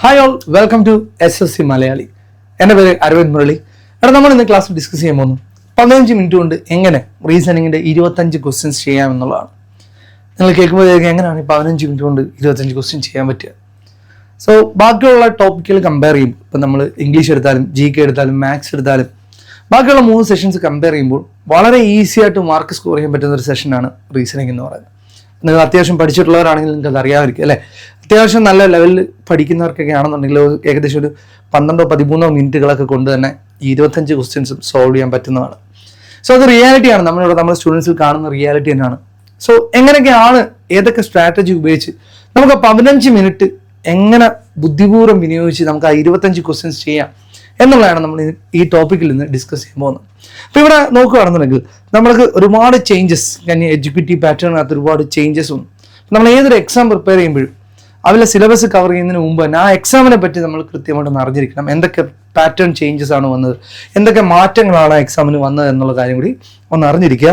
Hi all, welcome to SSC Malayali. എൻ്റെ പേര് അരവിന്ദ് മുരളി. നമ്മൾ ഇന്ന് ക്ലാസ്സിൽ ഡിസ്കസ് ചെയ്യാൻ പോകുന്നു 15 മിനിറ്റ് കൊണ്ട് എങ്ങനെ റീസണിങ്ങിൻ്റെ 25 ക്വസ്റ്റ്യൻസ് ചെയ്യാമെന്നുള്ളതാണ്. നിങ്ങൾ കേൾക്കുമ്പോഴേക്കും എങ്ങനെയാണ് 15 മിനിറ്റ് കൊണ്ട് 25 ക്വസ്റ്റ്യൻ ചെയ്യാൻ പറ്റുക? സോ ബാക്കിയുള്ള ടോപ്പിക്കുകൾ കമ്പയർ ചെയ്യുമ്പോൾ, ഇപ്പം നമ്മൾ ഇംഗ്ലീഷ് എടുത്താലും GK എടുത്താലും മാത്സ് എടുത്താലും ബാക്കിയുള്ള 3 സെഷൻസ് കമ്പയർ ചെയ്യുമ്പോൾ വളരെ ഈസി ആയിട്ട് മാർക്ക് സ്കോർ ചെയ്യാൻ പറ്റുന്ന ഒരു സെഷനാണ് റീസണിങ് എന്ന് പറയുന്നത്. നിങ്ങൾ അത്യാവശ്യം പഠിച്ചിട്ടുള്ളവരാണെങ്കിൽ നിങ്ങൾക്ക് അത് അറിയാമായിരിക്കും അല്ലേ? അത്യാവശ്യം നല്ല ലെവലിൽ പഠിക്കുന്നവർക്കൊക്കെ ആണെന്നുണ്ടെങ്കിൽ ഏകദേശം ഒരു 12-13 മിനിറ്റുകളൊക്കെ കൊണ്ട് തന്നെ 25 ക്വസ്റ്റ്യൻസും സോൾവ് ചെയ്യാൻ പറ്റുന്നതാണ്. സോ അത് റിയാലിറ്റിയാണ്, നമ്മുടെ സ്റ്റുഡൻസിൽ കാണുന്ന റിയാലിറ്റി തന്നെയാണ്. സോ എങ്ങനെയൊക്കെയാണ്, ഏതൊക്കെ സ്ട്രാറ്റജി ഉപയോഗിച്ച് നമുക്ക് 15 മിനിറ്റ് എങ്ങനെ ബുദ്ധിപൂർവ്വം വിനിയോഗിച്ച് നമുക്ക് ആ 25 ക്വസ്റ്റ്യൻസ് ചെയ്യാം എന്നുള്ളതാണ് നമ്മൾ ഈ ടോപ്പിക്കിൽ നിന്ന് ഡിസ്കസ് ചെയ്യാൻ പോകുന്നത്. അപ്പോൾ ഇവിടെ നോക്കുകയാണെന്നുണ്ടെങ്കിൽ നമ്മൾക്ക് ഒരുപാട് ചേഞ്ചസ്, എഡ്യൂക്കേറ്റീവ് പാറ്റേണിനകത്ത് ഒരുപാട് ചേഞ്ചസ് ഉണ്ട്. നമ്മൾ ഏതൊരു എക്സാം പ്രിപ്പയർ ചെയ്യുമ്പോഴും അതിലെ സിലബസ് കവർ ചെയ്യുന്നതിന് മുമ്പ് തന്നെ ആ എക്സാമിനെ പറ്റി നമ്മൾ കൃത്യമായിട്ട് അറിഞ്ഞിരിക്കണം. എന്തൊക്കെ പാറ്റേൺ ചേഞ്ചസ് ആണ് വന്നത്, എന്തൊക്കെ മാറ്റങ്ങളാണ് എക്സാമിന് വന്നത് എന്നുള്ള കാര്യം കൂടി ഒന്ന് അറിഞ്ഞിരിക്കുക.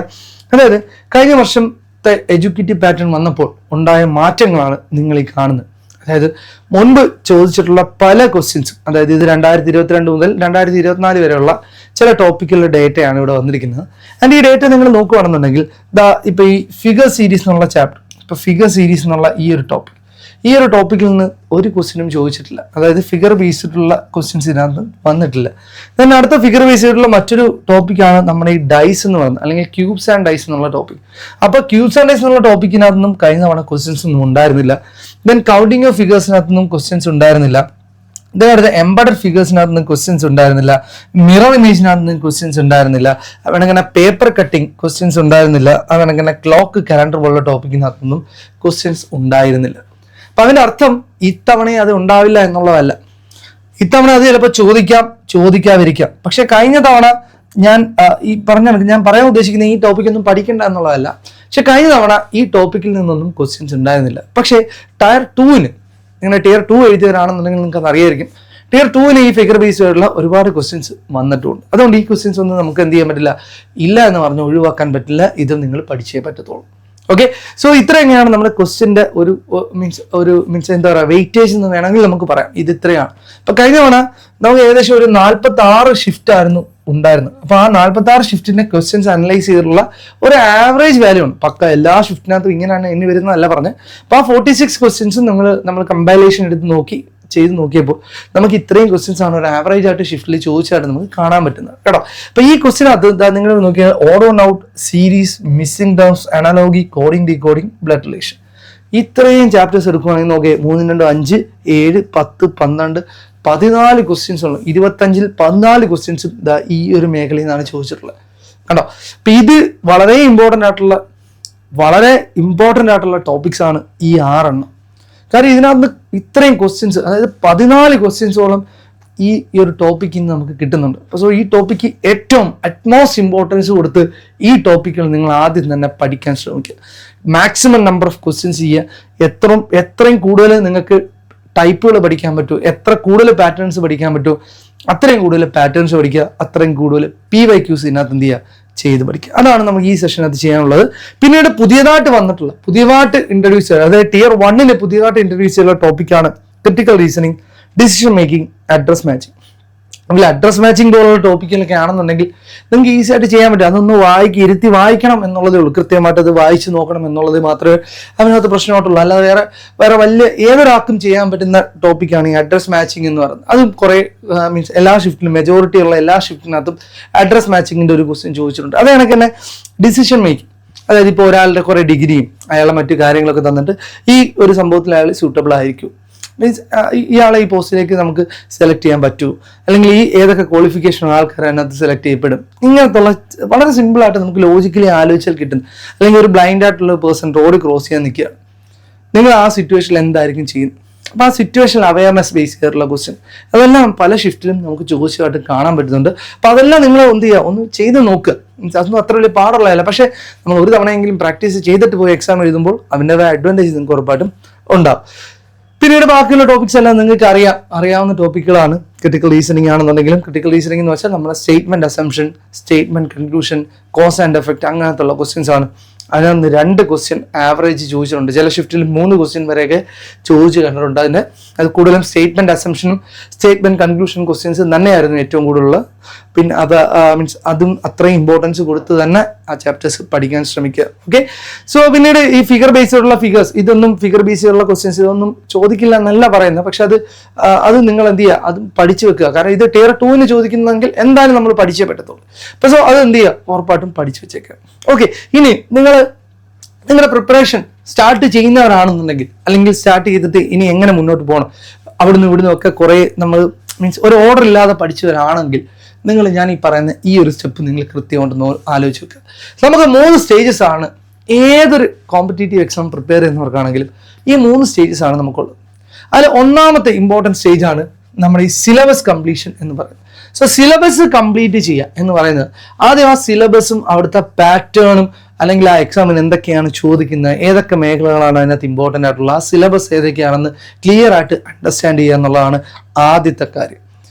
അതായത് കഴിഞ്ഞ വർഷത്തെ എഡ്യൂക്കേറ്റീവ് പാറ്റേൺ വന്നപ്പോൾ ഉണ്ടായ മാറ്റങ്ങളാണ് നിങ്ങൾ ഈ കാണുന്നത്. അതായത് മുൻപ് ചോദിച്ചിട്ടുള്ള പല ക്വസ്റ്റ്യൻസും, അതായത് ഇത് 2022 മുതൽ 2024 വരെയുള്ള ചില ടോപ്പിക്കുകളുടെ ഡേറ്റയാണ് ഇവിടെ വന്നിരിക്കുന്നത്. ആൻഡ് ഈ ഡേറ്റ നിങ്ങൾ നോക്കുകയാണെന്നുണ്ടെങ്കിൽ ഇപ്പോൾ ഈ ഫിഗർ സീരീസ് എന്നുള്ള ചാപ്റ്റർ, ഇപ്പോൾ ഫിഗർ സീരീസ് എന്നുള്ള ഈ ഒരു ടോപ്പിക്കിൽ നിന്ന് ഒരു ക്വസ്റ്റ്യനും ചോദിച്ചിട്ടില്ല. അതായത് ഫിഗർ ബേസ്ഡുള്ള ക്വസ്റ്റ്യൻസ് ഇതിനകത്ത് വന്നിട്ടില്ല. then അടുത്ത ഫിഗർ ബേസ് ചെയ്തിട്ടുള്ള മറ്റൊരു ടോപ്പിക്കാണ് നമ്മുടെ ഈ ഡൈസ് എന്ന് പറയുന്നത്, അല്ലെങ്കിൽ ക്യൂബ്സ് ആൻഡ് ഡൈസ് എന്നുള്ള ടോപ്പിക്. അപ്പോൾ ക്യൂബ്സ് ആൻഡ് ഡൈസ് എന്നുള്ള ടോപ്പിക്കിനകത്തൊന്നും കഴിഞ്ഞ തവണ ക്വസ്റ്റ്യൻസ് ഒന്നും ഉണ്ടായിരുന്നില്ല. ദെൻ കൗണ്ടിങ് ഓഫ് ഫിഗേഴ്സിനകത്തൊന്നും ക്വസ്റ്റ്യൻസ് ഉണ്ടായിരുന്നില്ല. അടുത്ത എംബഡഡ് ഫിഗേഴ്സിനകത്തൊന്നും ക്വസ്റ്റ്യൻസ് ഉണ്ടായിരുന്നില്ല. മിറർ ഇമേജിനകത്തൊന്നും ക്വസ്റ്റ്യൻസ് ഉണ്ടായിരുന്നില്ല. അതുകൊണ്ടിങ്ങനെ പേപ്പർ കട്ടിങ് ക്വസ്റ്റ്യൻസ് ഉണ്ടായിരുന്നില്ല. അതുകൊണ്ടിങ്ങനെ ക്ലോക്ക് കലണ്ടർ പോലുള്ള ടോപ്പിക്കിനകത്തൊന്നും ക്വസ്റ്റ്യൻസ് ഉണ്ടായിരുന്നില്ല. അപ്പം അതിൻ്റെ അർത്ഥം ഇത്തവണയും അത് ഉണ്ടാവില്ല എന്നുള്ളതല്ല. ഇത്തവണ അത് ചിലപ്പോൾ ചോദിക്കാതിരിക്കാം. പക്ഷെ കഴിഞ്ഞ തവണ ഞാൻ പറയാൻ ഉദ്ദേശിക്കുന്ന ഈ ടോപ്പിക്കൊന്നും പഠിക്കണ്ട എന്നുള്ളതല്ല. പക്ഷെ കഴിഞ്ഞ തവണ ഈ ടോപ്പിക്കിൽ നിന്നൊന്നും ക്വസ്റ്റ്യൻസ് ഉണ്ടായിരുന്നില്ല. പക്ഷേ ടയർ 2-ന്, നിങ്ങൾ Tier 2 എഴുതിയവരാണെന്നുണ്ടെങ്കിൽ നിങ്ങൾക്ക് അത് അറിയായിരിക്കും, Tier 2-ന് ഈ ഫിഗർ ബേസ്ഡുള്ള ഒരുപാട് ക്വസ്റ്റ്യൻസ് വന്നിട്ടുണ്ട്. അതുകൊണ്ട് ഈ ക്വസ്റ്റ്യൻസ് ഒന്നും നമുക്ക് എന്ത് ചെയ്യാൻ പറ്റില്ല, ഇല്ല എന്ന് പറഞ്ഞ് ഒഴിവാക്കാൻ പറ്റില്ല. ഇത് നിങ്ങൾ പഠിച്ചേ പറ്റത്തുള്ളൂ. ഓക്കെ, സോ ഇത്ര എങ്ങനെയാണ് നമ്മുടെ ക്വസ്റ്റ്യൻ്റെ ഒരു എന്താ പറയുക, വെയിറ്റേജ് എന്ന് വേണമെങ്കിൽ നമുക്ക് പറയാം. ഇത് ഇത്രയാണ്. അപ്പോൾ കഴിഞ്ഞ തവണ നമുക്ക് ഏകദേശം ഒരു 46 ഷിഫ്റ്റ് ആയിരുന്നു ഉണ്ടായിരുന്നത്. അപ്പോൾ ആ 46 ഷിഫ്റ്റിന്റെ ക്വസ്റ്റ്യൻസ് അനലൈസ് ചെയ്തിട്ടുള്ള ഒരു ആവറേജ് വാല്യൂ ആണ്. പക്ക എല്ലാ ഷിഫ്റ്റിനകത്തും ഇങ്ങനെയാണ് ഇനി വരുന്നതല്ല പറഞ്ഞത്. അപ്പോൾ ആ 46 ക്വസ്റ്റ്യൻസും നമ്മൾ കമ്പൈലേഷൻ എടുത്ത് ചെയ്ത് നോക്കിയപ്പോൾ നമുക്ക് ഇത്രയും ക്വസ്റ്റ്യൻസ് ആണ് ഒരു ആവറേജ് ആയിട്ട് ഷിഫ്റ്റിൽ ചോദിച്ചായിട്ട് നമുക്ക് കാണാൻ പറ്റുന്നത് കേട്ടോ. അപ്പോൾ ഈ ക്വസ്റ്റ്യനകത്ത് നിങ്ങൾ നോക്കിയാൽ odd on out, series, missing terms, analogy, coding, decoding, blood relation, ഇത്രയും ചാപ്റ്റേഴ്സ് എടുക്കുകയാണെങ്കിൽ നോക്കിയാൽ 3, 2, 5, 7, 10, 12, 14 ക്വസ്റ്റ്യൻസ് ഉള്ളു. 25-ൽ 14 ക്വസ്റ്റ്യൻസ് ഈ ഒരു മേഖലയിൽ നിന്നാണ് ചോദിച്ചിട്ടുള്ളത് കണ്ടോ. അപ്പം ഇത് വളരെ ഇമ്പോർട്ടൻ്റ് ആയിട്ടുള്ള ടോപ്പിക്സ് ആണ് ഈ 6 എണ്ണം. കാര്യം ഇതിനകത്ത് ഇത്രയും ക്വസ്റ്റ്യൻസ്, അതായത് 14 ക്വസ്റ്റ്യൻസോളം ഈ ഒരു ടോപ്പിക്കിൽ നിന്ന് നമുക്ക് കിട്ടുന്നുണ്ട്. സോ ഈ ടോപ്പിക്ക് ഏറ്റവും അറ്റ്മോസ്റ്റ് ഇമ്പോർട്ടൻസ് കൊടുത്ത് ഈ ടോപ്പിക്കുകൾ നിങ്ങൾ ആദ്യം തന്നെ പഠിക്കാൻ ശ്രമിക്കുക. മാക്സിമം നമ്പർ ഓഫ് ക്വസ്റ്റ്യൻസ് ചെയ്യുക. എത്രയും കൂടുതൽ നിങ്ങൾക്ക് ടൈപ്പുകൾ പഠിക്കാൻ പറ്റുമോ, എത്ര കൂടുതൽ പാറ്റേൺസ് പഠിക്കാൻ പറ്റുമോ അത്രയും കൂടുതൽ പാറ്റേൺസ് പഠിക്കുക. അത്രയും കൂടുതൽ PYQs ഇതിനകത്ത് എന്ത് ചെയ്യുക, ചെയ്ത് പഠിക്കുക. അതാണ് നമുക്ക് ഈ സെഷനകത്ത് ചെയ്യാനുള്ളത്. പിന്നീട് പുതിയതായിട്ട് ഇൻട്രൊഡ്യൂസ് ചെയ്യുക, അതായത് Tier 1-ന് പുതിയതായിട്ട് ഇൻട്രൊഡ്യൂസ് ചെയ്യുന്ന ടോപ്പിക്കാണ് critical reasoning, decision making, address matching. അല്ലെങ്കിൽ അഡ്രസ് മാച്ചിങ് പോലുള്ള ടോപ്പിക്കിലൊക്കെ ആണെന്നുണ്ടെങ്കിൽ നിങ്ങൾക്ക് ഈസി ആയിട്ട് ചെയ്യാൻ പറ്റും. അതൊന്ന് ഇരുത്തി വായിക്കണം എന്നുള്ളതേ ഉള്ളൂ. കൃത്യമായിട്ട് അത് വായിച്ച് നോക്കണം എന്നുള്ളത് മാത്രമേ അതിനകത്ത് പ്രശ്നമായിട്ടുള്ളൂ. അല്ലാതെ വേറെ വലിയ ഏതൊരാൾക്കും ചെയ്യാൻ പറ്റുന്ന ടോപ്പിക്കാണ് ഈ അഡ്രസ് മാച്ചിങ് എന്ന് പറയുന്നത്. അതും കുറേ എല്ലാ ഷിഫ്റ്റിലും, മെജോറിറ്റി ഉള്ള എല്ലാ ഷിഫ്റ്റിനകത്തും അഡ്രസ് മാച്ചിങ്ങിൻ്റെ ഒരു ക്വസ്റ്റ്യൻ ചോദിച്ചിട്ടുണ്ട്. അത് കണക്ക് തന്നെ ഡിസിഷൻ മേക്കിംഗ്, അതായത് ഇപ്പോൾ ഒരാളുടെ കുറേ ഡിഗ്രിയും അയാളെ മറ്റു കാര്യങ്ങളൊക്കെ തന്നിട്ട് ഈ ഒരു സംഭവത്തിൽ അയാൾ സൂട്ടബിൾ ആയിരിക്കും, മീൻസ് ഇയാളെ ഈ പോസ്റ്റിലേക്ക് നമുക്ക് സെലക്ട് ചെയ്യാൻ പറ്റൂ, അല്ലെങ്കിൽ ഈ ഏതൊക്കെ ക്വാളിഫിക്കേഷൻ ആൾക്കാർ അതിനകത്ത് സെലക്ട് ചെയ്യപ്പെടും, ഇങ്ങനത്തുള്ള വളരെ സിമ്പിളായിട്ട് നമുക്ക് ലോജിക്കലി ആലോചിച്ചാൽ കിട്ടുന്നു. അല്ലെങ്കിൽ ഒരു ബ്ലൈൻഡ് ആയിട്ടുള്ള പേഴ്സൺ റോഡ് ക്രോസ് ചെയ്യാൻ നിൽക്കുകയാണ്, നിങ്ങൾ ആ സിറ്റുവേഷനിൽ എന്തായിരിക്കും ചെയ്യുന്നത്? അപ്പോൾ ആ സിറ്റുവേഷനിൽ അവയർനെസ് ബേസ് ചെയ്തിട്ടുള്ള ക്വസ്റ്റ്യൻ അതെല്ലാം പല ഷിഫ്റ്റിലും നമുക്ക് ചോദിച്ചതായിട്ട് കാണാൻ പറ്റുന്നുണ്ട്. അപ്പോൾ അതെല്ലാം നിങ്ങൾ എന്ത് ചെയ്യുക, ഒന്ന് ചെയ്ത് നോക്കുക. മീൻസ് അതൊന്നും അത്ര വലിയ പാടുള്ളതല്ല. പക്ഷേ നമ്മൾ ഒരു തവണയെങ്കിലും പ്രാക്ടീസ് ചെയ്തിട്ട് പോയി എക്സാം എഴുതുമ്പോൾ അതിൻ്റെതായ അഡ്വാൻറ്റേജ് നിങ്ങൾക്ക് ഉറപ്പായിട്ടും ഉണ്ടാവും. പിന്നീട് ബാക്കിയുള്ള ടോപ്പിക്സ് എല്ലാം നിങ്ങൾക്ക് അറിയാവുന്ന ടോപ്പിക്കുകളാണ്. ക്രിട്ടിക്കൽ റീസണിങ് ആണെന്നുണ്ടെങ്കിലും, ക്രിട്ടിക്കൽ റീസണിങ് എന്ന് വെച്ചാൽ നമ്മുടെ statement assumption, statement conclusion, cause and effect, അങ്ങനത്തുള്ള ക്വസ്റ്റ്യൻസ് ആണ്. അതിനകത്ത് 2 ക്വസ്റ്റ്യൻ ആവറേജ് ചോദിച്ചിട്ടുണ്ട്. ചില ഷിഫ്റ്റിൽ 3 ക്വസ്റ്റ്യൻ വരെയൊക്കെ ചോദിച്ചു കണ്ടിട്ടുണ്ട്. അത് കൂടുതലും സ്റ്റേറ്റ്മെന്റ് അസംഷനും സ്റ്റേറ്റ്മെന്റ് കൺക്ലൂഷൻ ക്വസ്റ്റ്യൻസ് തന്നെയായിരുന്നു ഏറ്റവും കൂടുതലുള്ള. പിന്നെ അത് മീൻസ് അതും അത്രയും ഇമ്പോർട്ടൻസ് കൊടുത്ത് തന്നെ ആ ചാപ്റ്റേഴ്സ് പഠിക്കാൻ ശ്രമിക്കുക. ഓക്കെ, സോ പിന്നീട് ഈ ഫിഗർ ബേസ്ഡുള്ള ഫിഗേഴ്സ്, ഇതൊന്നും ഫിഗർ ബേസ്ഡുള്ള ക്വസ്റ്റ്യൻസ് ഇതൊന്നും ചോദിക്കില്ല എന്നല്ല പറയുന്നത്. പക്ഷെ അത് നിങ്ങൾ എന്ത് ചെയ്യുക, അത് പഠിച്ചു വെക്കുക. കാരണം ഇത് Tier 2 ചോദിക്കുന്നെങ്കിൽ എന്തായാലും നമ്മൾ പഠിച്ചേ പറ്റത്തുള്ളൂ. അപ്പോൾ സോ അത് എന്ത് ചെയ്യുക, ഉറപ്പായിട്ടും പഠിച്ചു വെച്ചേക്കുക. ഓക്കെ, ഇനി നിങ്ങളുടെ പ്രിപ്പറേഷൻ സ്റ്റാർട്ട് ചെയ്യുന്നവരാണെന്നുണ്ടെങ്കിൽ, അല്ലെങ്കിൽ സ്റ്റാർട്ട് ചെയ്തിട്ട് ഇനി എങ്ങനെ മുന്നോട്ട് പോകണം, അവിടുന്ന് ഇവിടുന്ന് ഒക്കെ കുറേ നമ്മൾ മീൻസ് ഒരു ഓർഡർ ഇല്ലാതെ പഠിച്ചവരാണെങ്കിൽ ഞാൻ ഈ പറയുന്ന ഈ ഒരു സ്റ്റെപ്പ് നിങ്ങൾ കൃത്യമായിട്ടൊന്ന് ആലോചിച്ച് വെക്കുക. നമുക്ക് 3 സ്റ്റേജസ് ആണ് ഏതൊരു കോമ്പറ്റേറ്റീവ് എക്സാം പ്രിപ്പയർ ചെയ്യുന്നവർക്കാണെങ്കിലും. ഈ 3 സ്റ്റേജസ് ആണ് നമുക്കുള്ളത്. അതിൽ ഒന്നാമത്തെ ഇമ്പോർട്ടൻറ്റ് സ്റ്റേജ് ആണ് നമ്മുടെ ഈ സിലബസ് കംപ്ലീഷൻ എന്ന് പറയുന്നത്. സോ സിലബസ് കംപ്ലീറ്റ് ചെയ്യുക എന്ന് പറയുന്നത് ആദ്യം ആ സിലബസും അവിടുത്തെ പാറ്റേണും അല്ലെങ്കിൽ ആ എക്സാമിന് എന്തൊക്കെയാണ് ചോദിക്കുന്നത്, ഏതൊക്കെ മേഖലകളാണ് അതിനകത്ത് ഇമ്പോർട്ടൻ്റ് ആയിട്ടുള്ള, ആ സിലബസ് ഏതൊക്കെയാണെന്ന് ക്ലിയർ ആയിട്ട് അണ്ടർസ്റ്റാൻഡ് ചെയ്യുക എന്നുള്ളതാണ് ആദ്യത്തെ കാര്യം.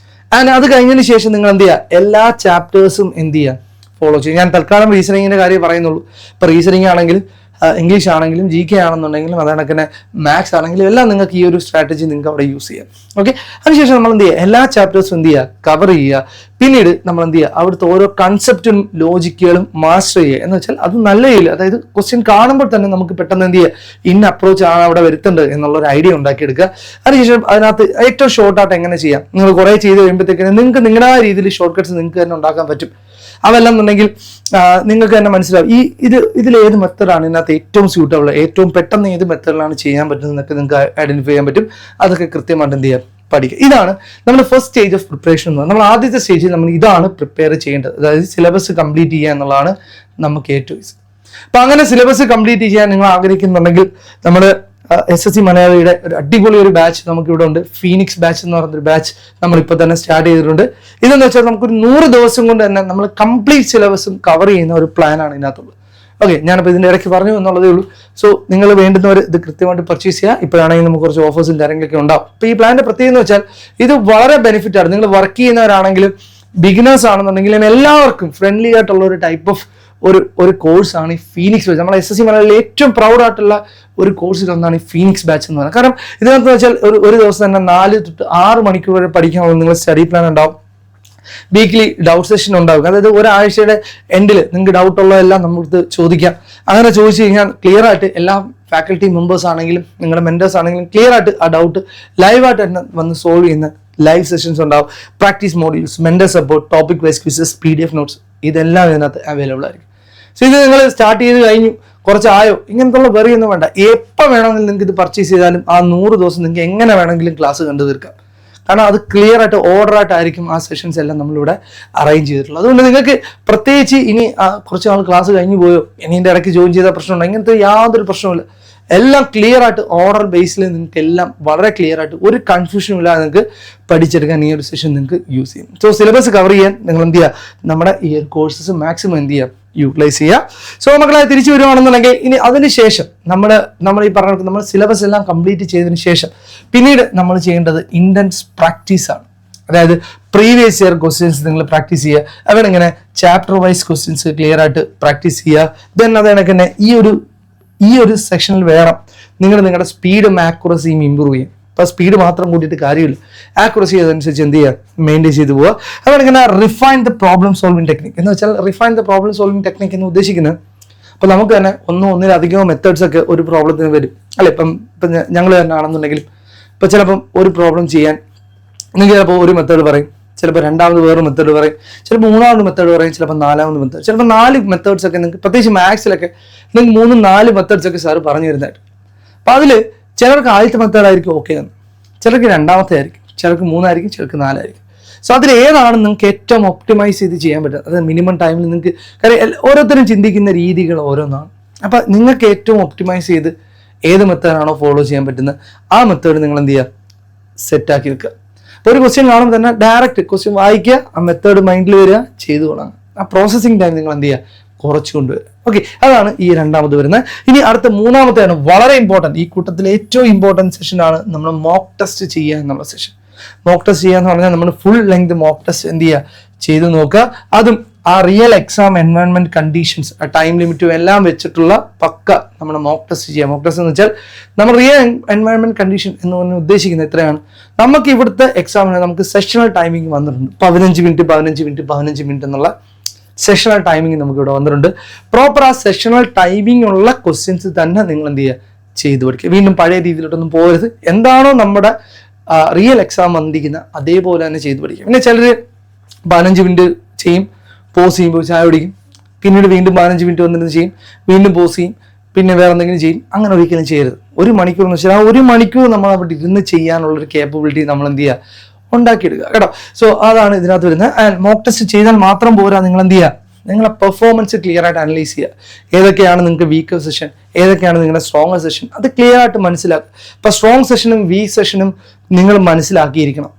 ആൻഡ് അത് കഴിഞ്ഞതിന് ശേഷം നിങ്ങൾ എന്ത് ചെയ്യുക, എല്ലാ ചാപ്റ്റേഴ്സും എന്ത് ചെയ്യുക, ഫോളോ ചെയ്യുക. ഞാൻ തൽക്കാലം റീസണിങ്ങിൻ്റെ കാര്യം പറയുന്നുള്ളൂ. ഇപ്പോൾ റീസണിങ് ആണെങ്കിലും ഇംഗ്ലീഷ് ആണെങ്കിലും GK ആണെന്നുണ്ടെങ്കിലും അതേക്കന്നെ മാത്സ് ആണെങ്കിലും എല്ലാം നിങ്ങൾക്ക് ഈ ഒരു സ്ട്രാറ്റജി നിങ്ങൾക്ക് അവിടെ യൂസ് ചെയ്യാം. ഓക്കെ, അതിനുശേഷം നമ്മൾ എന്ത് ചെയ്യുക, എല്ലാ ചാപ്റ്റേഴ്സും എന്ത് ചെയ്യുക, കവർ ചെയ്യുക. പിന്നീട് നമ്മൾ എന്ത് ചെയ്യുക, അവിടുത്തെ ഓരോ കൺസെപ്റ്റും ലോജിക്കുകളും മാസ്റ്റർ ചെയ്യുക. എന്ന് വെച്ചാൽ അത് നല്ല രീതിയിൽ, അതായത് ക്വസ്റ്റ്യൻ കാണുമ്പോൾ തന്നെ നമുക്ക് പെട്ടെന്ന് എന്ത് ചെയ്യുക, ഇന്ന അപ്രോച്ച് ആണ് അവിടെ വരുത്തേണ്ടത് എന്നുള്ളൊരു ഐഡിയ ഉണ്ടാക്കിയെടുക്കുക. അതിനുശേഷം അതിനകത്ത് ഏറ്റവും ഷോർട്ടായിട്ട് എങ്ങനെ ചെയ്യാം, നിങ്ങൾ കുറേ ചെയ്ത് കഴിയുമ്പോഴത്തേക്കിന് നിങ്ങൾക്ക് നിങ്ങളുടെ രീതിയിൽ ഷോർട്ട് കട്ട്സ് നിങ്ങൾക്ക് തന്നെ ഉണ്ടാക്കാൻ പറ്റും. അവല്ലെന്നുണ്ടെങ്കിൽ നിങ്ങൾക്ക് തന്നെ മനസ്സിലാവും ഇതിൽ ഏത് മെത്തേഡാണ് ഇതിനകത്ത് ഏറ്റവും സ്യൂട്ടബിൾ, ഏറ്റവും പെട്ടെന്ന് ഏത് മെത്തേഡിലാണ് ചെയ്യാൻ പറ്റുന്നതൊക്കെ നിങ്ങൾക്ക് ഐഡന്റിഫൈ ചെയ്യാൻ പറ്റും. അതൊക്കെ കൃത്യമായിട്ട് എന്ത് ചെയ്യാം, പഠിക്കുക. ഇതാണ് നമ്മുടെ ഫസ്റ്റ് സ്റ്റേജ് ഓഫ് പ്രിപ്പറേഷൻ എന്ന് പറയുന്നത്. നമ്മൾ ആദ്യത്തെ സ്റ്റേജിൽ നമ്മൾ ഇതാണ് പ്രിപ്പയർ ചെയ്യേണ്ടത്. അതായത് സിലബസ് കംപ്ലീറ്റ് ചെയ്യുക എന്നുള്ളതാണ് നമുക്ക് ഏറ്റവും ഈസി. അപ്പൊ അങ്ങനെ സിലബസ് കംപ്ലീറ്റ് ചെയ്യാൻ നിങ്ങൾ ആഗ്രഹിക്കുന്നുണ്ടെങ്കിൽ നമ്മൾ SSC മലയാളിയുടെ ഒരു അടിപൊളി ഒരു ബാച്ച് നമുക്കിവിടെ ഉണ്ട്. ഫീനിക്സ് ബാച്ച് എന്ന് പറയുന്നൊരു ബാച്ച് നമ്മളിപ്പോൾ തന്നെ സ്റ്റാർട്ട് ചെയ്തിട്ടുണ്ട്. ഇതെന്ന് വെച്ചാൽ നമുക്കൊരു 100 ദിവസം കൊണ്ട് തന്നെ നമ്മൾ കംപ്ലീറ്റ് സിലബസും കവർ ചെയ്യുന്ന ഒരു പ്ലാനാണ് ഇതിനകത്തുള്ളത്. ഓക്കെ, ഞാനിപ്പോൾ ഇതിൻ്റെ ഇടയ്ക്ക് പറഞ്ഞു എന്നുള്ളതേ ഉള്ളൂ. സോ നിങ്ങൾ വേണ്ടുന്നവർ ഇത് കൃത്യമായിട്ട് പർച്ചേസ് ചെയ്യുക. ഇപ്പോഴാണെങ്കിൽ നമുക്ക് കുറച്ച് ഓഫേഴ്സും കാര്യങ്ങളൊക്കെ ഉണ്ടാവും. അപ്പോൾ ഈ പ്ലാന്റെ പ്രത്യേകത എന്ന് വെച്ചാൽ ഇത് വളരെ ബെനിഫിറ്റ് ആണ്. നിങ്ങൾ വർക്ക് ചെയ്യുന്നവരാണെങ്കിലും ബിഗിനേഴ്സ് ആണെന്നുണ്ടെങ്കിലും എല്ലാവർക്കും ഫ്രണ്ട്ലി ആയിട്ടുള്ള ഒരു ടൈപ്പ് ഓഫ് ഒരു കോഴ്സാണ് ഈ ഫീനിക്സ് ബാച്ച്. നമ്മളെ SSC മലയാളിയിൽ ഏറ്റവും പ്രൗഡ് ആയിട്ടുള്ള ഒരു കോഴ്സിൽ ഒന്നാണ് ഈ ഫീനിക്സ് ബാച്ച് എന്ന് പറയുന്നത്. കാരണം ഇതിനകത്ത് വെച്ചാൽ ഒരു ദിവസം തന്നെ 4 to 6 മണിക്കൂർ വരെ പഠിക്കാനുള്ള നിങ്ങൾ സ്റ്റഡി പ്ലാൻ ഉണ്ടാവും. വീക്ക്ലി ഡൗട്ട് സെഷൻ ഉണ്ടാവും. അതായത് ഒരാഴ്ചയുടെ എൻഡിൽ നിങ്ങൾക്ക് ഡൗട്ട് ഉള്ളതെല്ലാം നമുക്ക് ചോദിക്കാം. അങ്ങനെ ചോദിച്ചു കഴിഞ്ഞാൽ ക്ലിയർ ആയിട്ട് എല്ലാ ഫാക്കൽറ്റി മെമ്പേഴ്സ് ആണെങ്കിലും നിങ്ങളുടെ മെന്റേഴ്സ് ആണെങ്കിലും ക്ലിയർ ആയിട്ട് ആ ഡൗട്ട് ലൈവായിട്ട് തന്നെ വന്ന് സോൾവ് ചെയ്യുന്ന ലൈവ് സെഷൻസ് ഉണ്ടാവും. Practice modules, mentor support, topic wise quizzes, PDF notes ഇതെല്ലാം ഇതിനകത്ത് അവൈലബിൾ ആയിരിക്കും. സോ ഇത് നിങ്ങൾ സ്റ്റാർട്ട് ചെയ്ത് കഴിഞ്ഞു, കുറച്ചായോ, ഇങ്ങനത്തുള്ള വെറിയൊന്നും വേണ്ട. എപ്പോൾ വേണമെങ്കിലും നിങ്ങൾക്ക് ഇത് പർച്ചേസ് ചെയ്താലും ആ 100 ദിവസം നിങ്ങൾക്ക് എങ്ങനെ വേണമെങ്കിലും ക്ലാസ് കണ്ടു തീർക്കാം. കാരണം അത് ക്ലിയർ ആയിട്ട് ഓർഡർ ആയിട്ടായിരിക്കും ആ സെഷൻസ് എല്ലാം നമ്മളിവിടെ അറേഞ്ച് ചെയ്തിട്ടുള്ളത്. അതുകൊണ്ട് നിങ്ങൾക്ക് പ്രത്യേകിച്ച് ഇനി കുറച്ച് നാൾ ക്ലാസ് കഴിഞ്ഞു പോയോ, ഇനി ഇതിൻ്റെ ഇടയ്ക്ക് ജോയിൻ ചെയ്ത പ്രശ്നമുണ്ടോ, ഇങ്ങനത്തെ യാതൊരു പ്രശ്നമില്ല. എല്ലാം ക്ലിയർ ആയിട്ട് ഓർഡർ ബേസിൽ നിങ്ങൾക്ക് എല്ലാം വളരെ ക്ലിയർ ആയിട്ട് ഒരു കൺഫ്യൂഷനും ഇല്ലാതെ നിങ്ങൾക്ക് പഠിച്ചെടുക്കാൻ ഈ ഒരു സെഷൻ നിങ്ങൾക്ക് യൂസ് ചെയ്യും. സോ സിലബസ് കവർ ചെയ്യാൻ നിങ്ങൾ എന്ത് ചെയ്യുക, നമ്മുടെ ഈ ഒരു കോഴ്സസ് മാക്സിമം എന്ത് ചെയ്യുക, യൂട്ടിലൈസ് ചെയ്യുക. സോ മക്കളെ തിരിച്ചു വരുവാണെന്നുണ്ടെങ്കിൽ ഇനി അതിനുശേഷം നമ്മൾ ഈ പറഞ്ഞ നമ്മൾ സിലബസ് എല്ലാം കംപ്ലീറ്റ് ചെയ്തതിന് ശേഷം പിന്നീട് നമ്മൾ ചെയ്യേണ്ടത് ഇൻറ്റൻസ് പ്രാക്ടീസ് ആണ്. അതായത് പ്രീവിയസ് ഇയർ ക്വസ്റ്റ്യൻസ് നിങ്ങൾ പ്രാക്ടീസ് ചെയ്യുക. അവിടെ ഇങ്ങനെ ചാപ്റ്റർ വൈസ് ക്വസ്റ്റ്യൻസ് ക്ലിയർ ആയിട്ട് പ്രാക്ടീസ് ചെയ്യുക. ദെൻ അത് കണക്ക് തന്നെ ഈ ഒരു സെക്ഷനിൽ വേണം നിങ്ങളുടെ സ്പീഡും ആക്യുറസിയും ഇമ്പ്രൂവ് ചെയ്യും. അപ്പോൾ സ്പീഡ് മാത്രം കൂട്ടിയിട്ട് കാര്യമില്ല, ആക്യുറസി അതനുസരിച്ച് എന്ത് ചെയ്യുക, മെയിൻറ്റെയിൻ ചെയ്ത് പോവുക. അതുകൊണ്ട് ഇങ്ങനെ refine the problem solving technique എന്ന് വെച്ചാൽ refine the problem solving technique എന്ന് ഉദ്ദേശിക്കുന്നത് അപ്പോൾ നമുക്ക് തന്നെ ഒന്നിലധികമോ മെത്തേഡ്സ് ഒക്കെ ഒരു പ്രോബ്ലത്തിന് വരും അല്ലെ. ഇപ്പം ഞങ്ങൾ തന്നെ ആണെന്നുണ്ടെങ്കിലും ഇപ്പം ചിലപ്പം ഒരു പ്രോബ്ലം ചെയ്യാൻ നിങ്ങൾ ചിലപ്പോൾ ഒരു മെത്തേഡ് പറയും, ചിലപ്പോൾ രണ്ടാമത് വേറൊരു മെത്തേഡ് പറയും, ചിലപ്പോൾ മൂന്നാമത് മെത്തേഡ് പറയും, ചിലപ്പോൾ നാലാമത് മെത്തേഡ്, ചിലപ്പോൾ 4 മെത്തേഡ്സ് ഒക്കെ നിങ്ങൾക്ക് പ്രത്യേകിച്ച് മാത്സിലൊക്കെ നിങ്ങൾക്ക് 3-4 മെത്തേഡ്സ് ഒക്കെ സാറ് പറഞ്ഞു തരുന്നതായിട്ട്. അപ്പോൾ അതിൽ ചിലർക്ക് ആദ്യത്തെ മെത്തേഡായിരിക്കും ഓക്കെ എന്ന്, ചിലർക്ക് രണ്ടാമത്തെ ആയിരിക്കും, ചിലർക്ക് 3 ആയിരിക്കും, ചിലർക്ക് 4 ആയിരിക്കും. സോ അതിൽ ഏതാണ് നിങ്ങൾക്ക് ഏറ്റവും ഒപ്റ്റിമൈസ് ചെയ്ത് ചെയ്യാൻ പറ്റുക, അത് മിനിമം ടൈമിൽ നിങ്ങൾക്ക്, കാര്യം ഓരോരുത്തരും ചിന്തിക്കുന്ന രീതികൾ ഓരോന്നാണ്. അപ്പം നിങ്ങൾക്ക് ഏറ്റവും ഒപ്റ്റിമൈസ് ചെയ്ത് ഏത് മെത്തേഡാണോ ഫോളോ ചെയ്യാൻ പറ്റുന്നത് ആ മെത്തേഡ് നിങ്ങൾ എന്ത് ചെയ്യുക, സെറ്റാക്കി വെക്കുക. അപ്പോൾ ഒരു ക്വസ്റ്റ്യൻ കാണുമ്പോൾ തന്നെ ഡയറക്റ്റ് ക്വസ്റ്റ്യൻ വായിക്കുക, ആ മെത്തേഡ് മൈൻഡിൽ വരിക, ചെയ്തു തുടങ്ങുക. ആ പ്രോസസ്സിങ് ടൈം നിങ്ങൾ എന്ത് ചെയ്യുക, കുറച്ച് കൊണ്ടുവരിക. ഓക്കെ, അതാണ് ഈ രണ്ടാമത് വരുന്നത്. ഇനി അടുത്ത മൂന്നാമത്തെയാണ് വളരെ ഇമ്പോർട്ടൻറ്റ്, ഈ കൂട്ടത്തിലെ ഏറ്റവും ഇമ്പോർട്ടൻറ്റ് സെഷനാണ് നമ്മൾ മോക്ക് ടെസ്റ്റ് ചെയ്യുക എന്നുള്ള സെഷൻ. മോക്ക് ടെസ്റ്റ് ചെയ്യുക എന്ന് പറഞ്ഞാൽ നമ്മൾ ഫുൾ ലെങ്ത് മോക്ക് ടെസ്റ്റ് എന്ത് ചെയ്യുക, ചെയ്ത് നോക്കുക. അതും ആ റിയൽ എക്സാം എൻവയൺമെന്റ് കണ്ടീഷൻസ്, ആ ടൈം ലിമിറ്റും എല്ലാം വെച്ചിട്ടുള്ള പക്ക നമ്മുടെ മോക്ക് ടെസ്റ്റ് ചെയ്യാം. മോക്ക് ടെസ്റ്റ് എന്ന് വെച്ചാൽ നമ്മൾ റിയൽ എൻവയൺമെന്റ് കണ്ടീഷൻ എന്ന് പറഞ്ഞ് ഉദ്ദേശിക്കുന്നത് എത്രയാണ്? നമുക്ക് ഇവിടുത്തെ എക്സാമിന് നമുക്ക് സെഷണൽ ടൈമിംഗ് വന്നിട്ടുണ്ട്. 15 മിനിറ്റ് എന്നുള്ള സെഷണൽ ടൈമിംഗ് നമുക്ക് ഇവിടെ വന്നിട്ടുണ്ട്. പ്രോപ്പർ ആ സെഷണൽ ടൈമിംഗ് ഉള്ള ക്വസ്റ്റ്യൻസ് തന്നെ നിങ്ങൾ എന്ത് ചെയ്യുക, ചെയ്തു പഠിക്കുക. വീണ്ടും പഴയ രീതിയിലോട്ടൊന്നും പോകരുത്. എന്താണോ നമ്മുടെ റിയൽ എക്സാം വന്നിരിക്കുന്ന അതേപോലെ തന്നെ ചെയ്തു പഠിക്കുക. പിന്നെ ചിലർ 15 മിനിറ്റ് ചെയ്യും, പോസ് ചെയ്യുമ്പോൾ ചായ കുടിക്കും, പിന്നീട് വീണ്ടും 15 മിനിറ്റ് വന്നിരുന്ന് ചെയ്യും, വീണ്ടും പോസ് ചെയ്യും, പിന്നെ വേറെ എന്തെങ്കിലും ചെയ്യും. അങ്ങനെ ഒരിക്കലും ചെയ്യരുത്. 1 മണിക്കൂർ എന്ന് വെച്ചാൽ ആ 1 മണിക്കൂർ നമ്മൾ അവിടെ ഇരുന്ന് ചെയ്യാനുള്ളൊരു കേപ്പബിലിറ്റി നമ്മൾ എന്ത് ചെയ്യുക, ഉണ്ടാക്കിയെടുക്കുക കേട്ടോ. സോ അതാണ് ഇതിനകത്ത് വരുന്നത്. ആൻഡ് മോക്ക് ടെസ്റ്റ് ചെയ്താൽ മാത്രം പോരാ, നിങ്ങൾ എന്ത് ചെയ്യുക, നിങ്ങളെ പെർഫോമൻസ് ക്ലിയർ ആയിട്ട് അനലൈസ് ചെയ്യുക. ഏതൊക്കെയാണ് നിങ്ങൾക്ക് വീക്കർ സെഷൻ, ഏതൊക്കെയാണ് നിങ്ങളുടെ സ്ട്രോങ്ങർ സെഷൻ, അത് ക്ലിയർ ആയിട്ട് മനസ്സിലാക്കുക. ഇപ്പം സ്ട്രോങ് സെഷനും വീക്ക് സെഷനും നിങ്ങൾ മനസ്സിലാക്കിയിരിക്കണം.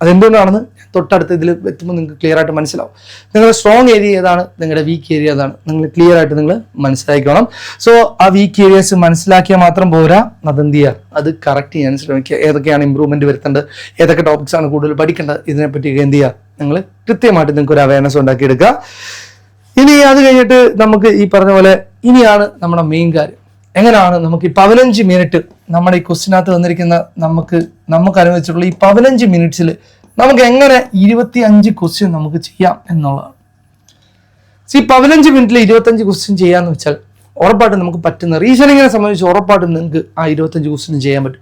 അതെന്തുകൊണ്ടാണെന്ന് തൊട്ടടുത്ത് ഇതിൽ എത്തുമ്പോൾ നിങ്ങൾക്ക് ക്ലിയർ ആയിട്ട് മനസ്സിലാവും. നിങ്ങളുടെ സ്ട്രോങ് ഏരിയ ഏതാണ്, നിങ്ങളുടെ വീക്ക് ഏരിയ ഏതാണ്, നിങ്ങൾ ക്ലിയർ ആയിട്ട് നിങ്ങൾ മനസ്സിലാക്കണം. സോ ആ വീക്ക് ഏരിയസ് മനസ്സിലാക്കിയാൽ മാത്രം പോരാ, അതെന്ത് ചെയ്യുക, അത് കറക്റ്റ് ചെയ്യാൻ ശ്രമിക്കുക. ഏതൊക്കെയാണ് ഇമ്പ്രൂവ്മെന്റ് വരുത്തേണ്ടത്, ഏതൊക്കെ ടോപ്പിക്സ് ആണ് കൂടുതൽ പഠിക്കേണ്ടത്, ഇതിനെപ്പറ്റി എന്ത് ചെയ്യുക, നിങ്ങൾ കൃത്യമായിട്ട് നിങ്ങൾക്ക് ഒരു അവയർനെസ് ഉണ്ടാക്കിയെടുക്കുക. ഇനി അത് കഴിഞ്ഞിട്ട് നമുക്ക് ഈ പറഞ്ഞ പോലെ ഇനിയാണ് നമ്മുടെ മെയിൻ കാര്യം. എങ്ങനെയാണ് നമുക്ക് ഈ 15 മിനിറ്റ് നമ്മുടെ ഈ ക്വസ്റ്റിനകത്ത് വന്നിരിക്കുന്ന നമുക്ക് അനുവദിച്ചിട്ടുള്ള ഈ 15 മിനിറ്റ്സിൽ നമുക്ക് എങ്ങനെ 25 ക്വസ്റ്റ്യൻ നമുക്ക് ചെയ്യാം എന്നുള്ളതാണ്. ഈ 15 മിനിറ്റിൽ 25 ക്വസ്റ്റ്യൻ ചെയ്യാന്ന് വെച്ചാൽ ഉറപ്പായിട്ടും നമുക്ക് പറ്റുന്ന, റീസണിങ്ങിനെ സംബന്ധിച്ച് ഉറപ്പായിട്ടും നിങ്ങൾക്ക് ആ 25 ക്വസ്റ്റ്യൻ ചെയ്യാൻ പറ്റും.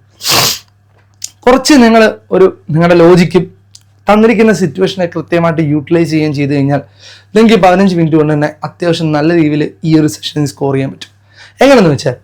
കുറച്ച് നിങ്ങളുടെ ലോജിക്കും തന്നിരിക്കുന്ന സിറ്റുവേഷനെ കൃത്യമായിട്ട് യൂട്ടിലൈസ് ചെയ്യുകയും ചെയ്ത് കഴിഞ്ഞാൽ നിങ്ങൾക്ക് 15 മിനിറ്റ് കൊണ്ട് തന്നെ അത്യാവശ്യം നല്ല രീതിയിൽ ഈ ഒരു സെഷനിൽ സ്കോർ ചെയ്യാൻ പറ്റും. എങ്ങനെയെന്ന് വെച്ചാൽ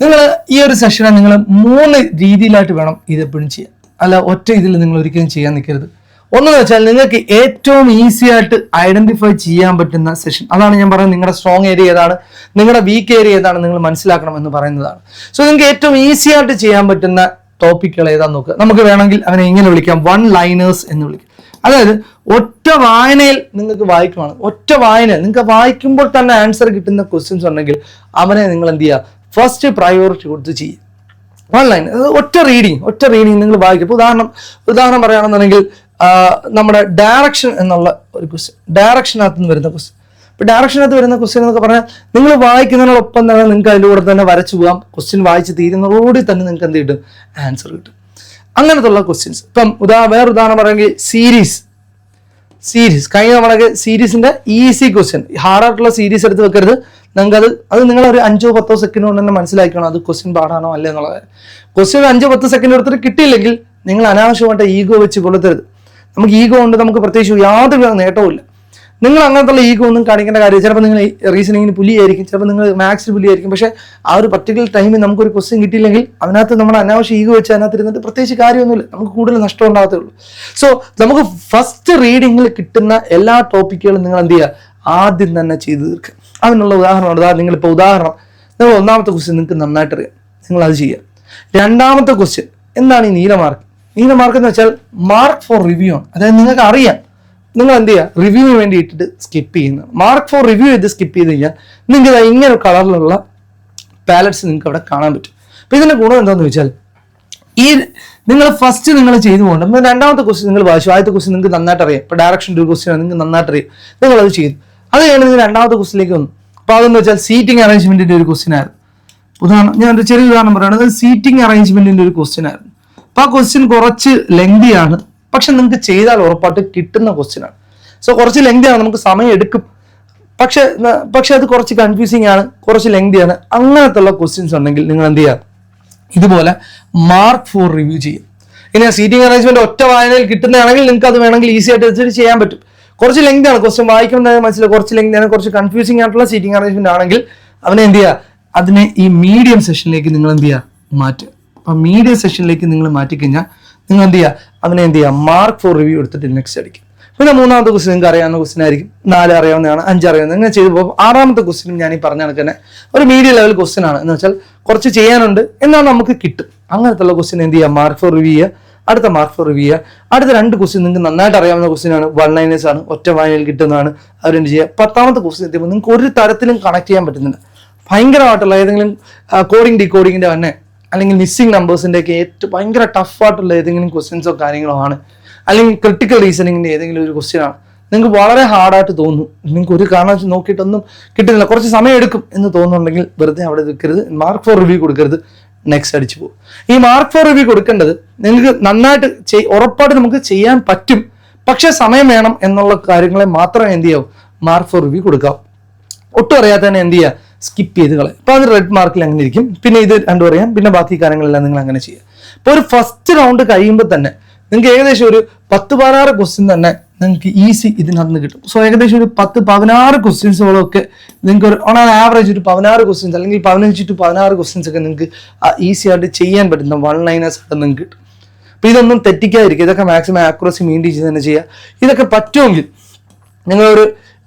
നിങ്ങൾ ഈ ഒരു സെഷനെ നിങ്ങൾ 3 രീതിയിലായിട്ട് വേണം ഇതെപ്പോഴും ചെയ്യാൻ. അല്ല ഒറ്റ ഇതിൽ നിങ്ങൾ ഒരിക്കലും ചെയ്യാൻ നിൽക്കരുത്. ഒന്നെന്ന് വെച്ചാൽ നിങ്ങൾക്ക് ഏറ്റവും ഈസി ആയിട്ട് ഐഡന്റിഫൈ ചെയ്യാൻ പറ്റുന്ന സെഷൻ, അതാണ് ഞാൻ പറയുന്നത്. നിങ്ങളുടെ സ്ട്രോങ് ഏരിയ ഏതാണ്, നിങ്ങളുടെ വീക്ക് ഏരിയ ഏതാണ്, നിങ്ങൾ മനസ്സിലാക്കണം എന്ന് പറയുന്നതാണ്. സോ നിങ്ങൾക്ക് ഏറ്റവും ഈസി ആയിട്ട് ചെയ്യാൻ പറ്റുന്ന ടോപ്പിക്കുകൾ ഏതാന്ന് നോക്കുക. നമുക്ക് വേണമെങ്കിൽ അവനെ ഇങ്ങനെ വിളിക്കാം, 1 ലൈനേഴ്സ് എന്ന് വിളിക്കാം. അതായത് ഒറ്റ വായനയിൽ നിങ്ങൾക്ക് വായിക്കുവാണ്, ഒറ്റ വായന നിങ്ങൾക്ക് വായിക്കുമ്പോൾ തന്നെ ആൻസർ കിട്ടുന്ന ക്വസ്റ്റ്യൻസ് ഉണ്ടെങ്കിൽ അവനെ നിങ്ങൾ എന്ത് ചെയ്യുക, ഫസ്റ്റ് പ്രയോറിറ്റി കൊടുത്ത് ചെയ്യുക. 1 ലൈൻ, ഒറ്റ റീഡിങ് നിങ്ങൾ വായിക്കും. ഇപ്പോൾ ഉദാഹരണം പറയുകയാണെന്നുണ്ടെങ്കിൽ നമ്മുടെ ഡയറക്ഷൻ എന്നുള്ള ഒരു ക്വസ്റ്റ്യൻ, ഡയറക്ഷനകത്ത് നിന്ന് വരുന്ന ക്വസ്റ്റ്യൻ. ഇപ്പൊ ഡയറക്ഷനകത്ത് വരുന്ന ക്വസ്റ്റ്യൻ എന്നൊക്കെ പറഞ്ഞാൽ നിങ്ങൾ വായിക്കുന്നതിനോടൊപ്പം തന്നെ നിങ്ങൾക്ക് അതിലൂടെ തന്നെ വരച്ചു പോകാം. ക്വസ്റ്റ്യൻ വായിച്ച് തീരുന്നതോടെ തന്നെ നിങ്ങൾക്ക് എന്ത് കിട്ടും, ആൻസർ കിട്ടും. അങ്ങനത്തുള്ള ക്വസ്റ്റ്യൻസ്. ഇപ്പം വേറെ ഉദാഹരണം പറയുമെങ്കിൽ സീരീസ് കഴിഞ്ഞ നമ്മളൊക്കെ സീരീസിന്റെ ഈസി ക്വസ്റ്റ്യൻ, ഹാർഡായിട്ടുള്ള സീരീസ് എടുത്ത് വെക്കരുത്. നിങ്ങൾക്ക് അത് നിങ്ങൾ ഒരു 5-10 സെക്കൻഡ് കൊണ്ട് തന്നെ മനസ്സിലാക്കണം അത് ക്വസ്റ്റ്യൻ പാടാണോ അല്ലേ എന്നുള്ളത്. ക്വസ്റ്റ്യൻ 5-10 സെക്കൻഡ് എടുത്തിട്ട് കിട്ടിയില്ലെങ്കിൽ നിങ്ങൾ അനാവശ്യമായിട്ട് ഈഗോ വെച്ച് കൊളുത്തരുത്. നമുക്ക് ഈഗോ കൊണ്ട് നമുക്ക് പ്രത്യേകിച്ച് യാതൊരു നേട്ടവും ഇല്ല. നിങ്ങൾ അങ്ങനത്തുള്ള ഈഗോ ഒന്നും കാണിക്കേണ്ട കാര്യം. ചിലപ്പോൾ നിങ്ങൾ റീസണിങ്ങിന് പുലിയായിരിക്കും, ചിലപ്പോൾ നിങ്ങൾ മാത്സിന് പുലിയായിരിക്കും. പക്ഷേ ആ ഒരു പർട്ടിക്കുലർ ടൈമിൽ നമുക്കൊരു ക്വസ്റ്റ്യൻ കിട്ടിയില്ലെങ്കിൽ അതിനകത്ത് നമ്മൾ അനാവശ്യം ഈഗോ വെച്ച് അതിനകത്ത് ഇരുന്നിട്ട് പ്രത്യേകിച്ച് കാര്യമൊന്നുമില്ല, നമുക്ക് കൂടുതൽ നഷ്ടം ഉണ്ടാകത്തേ ഉള്ളൂ. സോ നമുക്ക് ഫസ്റ്റ് റീഡിങ്ങിൽ കിട്ടുന്ന എല്ലാ ടോപ്പിക്കുകളും നിങ്ങൾ എന്ത് ചെയ്യുക, ആദ്യം തന്നെ ചെയ്തു തീർക്കുക. അതിനുള്ള ഉദാഹരണമാണ്. നിങ്ങളിപ്പോൾ നിങ്ങൾ 1ാമത്തെ ക്വസ്റ്റ്യൻ നിങ്ങൾക്ക് നന്നായിട്ട് അറിയാം, നിങ്ങൾ അത് ചെയ്യുക. 2ാമത്തെ ക്വസ്റ്റ്യൻ എന്താണ് ഈ നീലമാർക്ക് എന്ന് വെച്ചാൽ മാർക്ക് ഫോർ റിവ്യൂ ആണ്. അതായത് നിങ്ങൾക്ക് അറിയാം, നിങ്ങൾ എന്ത് ചെയ്യുക, റിവ്യൂവിന് വേണ്ടി ഇട്ടിട്ട് സ്കിപ്പ് ചെയ്യുന്നത്. മാർക്ക് ഫോർ റിവ്യൂ ചെയ്ത് സ്കിപ്പ് ചെയ്ത് കഴിഞ്ഞാൽ നിങ്ങൾക്ക് ഇങ്ങനെ കളറിലുള്ള പാലറ്റ്സ് നിങ്ങൾക്ക് അവിടെ കാണാൻ പറ്റും. അപ്പൊ ഇതിന്റെ ഗുണം എന്താണെന്ന് വെച്ചാൽ നിങ്ങൾ ഫസ്റ്റ് നിങ്ങൾ ചെയ്തു പോകണം. 2ാമത്തെ ക്വസ്റ്റ്യൻ നിങ്ങൾ വായിച്ചു, ആദ്യത്തെ ക്വസ്റ്റ്യൻ നിങ്ങൾക്ക് നന്നായിട്ട് അറിയാം. ഇപ്പൊ ഡയറക്ഷൻ്റെ ഒരു ക്വസ്റ്റ്യൻ നിങ്ങൾക്ക് നന്നായിട്ട് അറിയാം, നിങ്ങൾ അത് ചെയ്തു. അത് കഴിഞ്ഞ് നിങ്ങൾ 2ാമത്തെ ക്വസ്റ്റ്യനിലേക്ക് വന്നു. അപ്പൊ അതെന്ന് വെച്ചാൽ സീറ്റിംഗ് അറേഞ്ച്മെന്റിന്റെ ഒരു ക്വസ്റ്റ്യൻ ആയിരുന്നു. ഞാൻ ഒരു ചെറിയ ഉദാഹരണം പറയുന്നത്, സീറ്റിംഗ് അറേഞ്ച്മെന്റിന്റെ ഒരു ക്വസ്റ്റ്യൻ ആയിരുന്നു. അപ്പൊ ആ ക്വസ്റ്റ്യൻ കുറച്ച് ലെങ്തി ആണ്, പക്ഷെ നിങ്ങൾക്ക് ചെയ്താൽ ഉറപ്പായിട്ട് കിട്ടുന്ന ക്വസ്റ്റ്യൻ ആണ്. സോ കുറച്ച് ലെങ്തി ആണ്, നമുക്ക് സമയം എടുക്കും, പക്ഷെ അത് കുറച്ച് കൺഫ്യൂസിങ് ആണ്, കുറച്ച് ലെങ്തി ആണ്. അങ്ങനത്തുള്ള ക്വസ്റ്റ്യൻസ് ഉണ്ടെങ്കിൽ നിങ്ങൾ എന്ത് ചെയ്യുക, ഇതുപോലെ മാർക്ക് ഫോർ റിവ്യൂ ചെയ്യും. ഇനി സീറ്റിംഗ് അറേഞ്ച്മെന്റ് ഒറ്റ വായനയിൽ കിട്ടുന്നതാണെങ്കിൽ നിങ്ങൾക്ക് അത് വേണമെങ്കിൽ ഈസി ആയിട്ട് വെച്ചിട്ട് ചെയ്യാൻ പറ്റും. കുറച്ച് ലെങ്തി ആണ്, ക്വസ്റ്റ്യൻ വായിക്കുമ്പോൾ മനസ്സിലായി കുറച്ച് ലെങ്തി ആണ്, കുറച്ച് കൺഫ്യൂസിങ് ആയിട്ടുള്ള സീറ്റിംഗ് അറേഞ്ച്മെന്റ് ആണെങ്കിൽ അതിനെ എന്ത് ചെയ്യുക, അതിനെ ഈ മീഡിയം സെഷനിലേക്ക് നിങ്ങൾ എന്ത് ചെയ്യുക, മാറ്റുക. അപ്പൊ മീഡിയം സെഷനിലേക്ക് നിങ്ങൾ മാറ്റിക്കഴിഞ്ഞാൽ നിങ്ങൾ എന്ത് ചെയ്യുക, അതിനെ എന്ത് ചെയ്യുക, മാർക്ക് ഫോർ റിവ്യൂ എടുത്തിട്ട് നെക്സ്റ്റ് അടിക്കും. പിന്നെ 3ാമത്തെ ക്വസ്റ്റ്യൻ നിങ്ങൾക്ക് അറിയാവുന്ന ക്വസ്റ്റ്യൻ ആയിരിക്കും, 4 അറിയാവുന്നതാണ്, 5 അറിയാവുന്നത്, അങ്ങനെ ചെയ്തു പോകും. 6ാമത്തെ ക്വസ്റ്റ്യനും ഞാൻ ഈ പറഞ്ഞ കണക്ക് തന്നെ ഒരു മീഡിയം ലെവൽ ക്വസ്റ്റ്യൻ ആണ്. എന്ന് വെച്ചാൽ കുറച്ച് ചെയ്യാനുണ്ട് എന്നാൽ നമുക്ക് കിട്ടും. അങ്ങനത്തുള്ള ക്വസ്റ്റ്യൻ എന്ത് ചെയ്യുക, മാർക്ക് ഫോർ റിവ്യൂ ചെയ്യുക. അടുത്ത മാർക്ക് ഫോർ റിവ്യൂ ചെയ്യുക. അടുത്ത 2 ക്വസ്റ്റ്യൻ നിങ്ങൾക്ക് നന്നായിട്ട് അറിയാവുന്ന ക്വസ്റ്റ്യൻ ആണ്, 1 ലൈനേഴ്സ് ആണ്, ഒറ്റ വായനയിൽ കിട്ടുന്നതാണ്, അവരെന്ത് ചെയ്യുക. 10ാമത്തെ ക്വസ്റ്റ്യൻ എത്തിയപ്പോൾ നിങ്ങൾക്ക് ഒരു തരത്തിലും കണക്ട് ചെയ്യാൻ പറ്റുന്നില്ല, ഭയങ്കരമായിട്ടുള്ള ഏതെങ്കിലും കോഡിങ് ഡീകോഡിങ്ങിന്റെ തന്നെ അല്ലെങ്കിൽ മിസ്സിംഗ് നമ്പേഴ്സിന്റെ ഒക്കെ ഏറ്റവും ഭയങ്കര ടഫായിട്ടുള്ള ഏതെങ്കിലും ക്വസ്റ്റ്യൻസോ കാര്യങ്ങളോ ആണ്, അല്ലെങ്കിൽ ക്രിട്ടിക്കൽ റീസണിങ്ങിന്റെ ഏതെങ്കിലും ഒരു ക്വസ്റ്റ്യൻ ആണ്, നിങ്ങൾക്ക് വളരെ ഹാർഡായിട്ട് തോന്നുന്നു, നിങ്ങൾക്ക് ഒരു കാരണം നോക്കിയിട്ടൊന്നും കിട്ടുന്നില്ല, കുറച്ച് സമയം എടുക്കും എന്ന് തോന്നുന്നുണ്ടെങ്കിൽ വെറുതെ അവിടെ നിൽക്കരുത്, മാർക്ക് ഫോർ റിവ്യൂ കൊടുക്കരുത്, നെക്സ്റ്റ് അടിച്ചു പോകും. ഈ മാർക്ക് ഫോർ റിവ്യൂ കൊടുക്കേണ്ടത് നിങ്ങൾക്ക് നന്നായിട്ട് ഉറപ്പായിട്ട് നമുക്ക് ചെയ്യാൻ പറ്റും, പക്ഷെ സമയം വേണം എന്നുള്ള കാര്യങ്ങളെ മാത്രമേ എന്ത് ചെയ്യാവൂ മാർക്ക് ഫോർ റിവ്യൂ കൊടുക്കാം. ഒട്ടും അറിയാതെ തന്നെ എന്ത് ചെയ്യുക, സ്കിപ്പ് ചെയ്ത് കളയും. അപ്പോൾ അത് റെഡ് മാർക്കിൽ അങ്ങനെ ഇരിക്കും. പിന്നെ ഇത് രണ്ടും അറിയാം, പിന്നെ ബാക്കി കാര്യങ്ങളെല്ലാം നിങ്ങൾ അങ്ങനെ ചെയ്യുക. ഇപ്പോൾ ഒരു ഫസ്റ്റ് റൗണ്ട് കഴിയുമ്പോൾ തന്നെ നിങ്ങൾക്ക് ഏകദേശം ഒരു 10-16 ക്വസ്റ്റ്യൻ തന്നെ നിങ്ങൾക്ക് ഈസി ഇതിനകത്ത് നിന്ന് കിട്ടും. സോ ഏകദേശം ഒരു 10-16 ക്വസ്റ്റ്യൻസുകളൊക്കെ നിങ്ങൾക്ക് ഓൺ ആൻ ആവറേജ് ഒരു 16 ക്വസ്റ്റ്യൻസ് അല്ലെങ്കിൽ 15 to 16 ക്വസ്റ്റ്യൻസ് ഒക്കെ നിങ്ങൾക്ക് ഈസി ആയിട്ട് ചെയ്യാൻ പറ്റുന്ന വൺ ലൈനേഴ്സ് ആയിട്ട് നിങ്ങൾക്ക് കിട്ടും. അപ്പോൾ ഇതൊന്നും തെറ്റിക്കാതിരിക്കുക, ഇതൊക്കെ മാക്സിമം ആക്യുറസി മെയിൻറ്റെയിൻ ചെയ്ത് തന്നെ ചെയ്യുക. ഇതൊക്കെ പറ്റുമെങ്കിൽ നിങ്ങളൊരു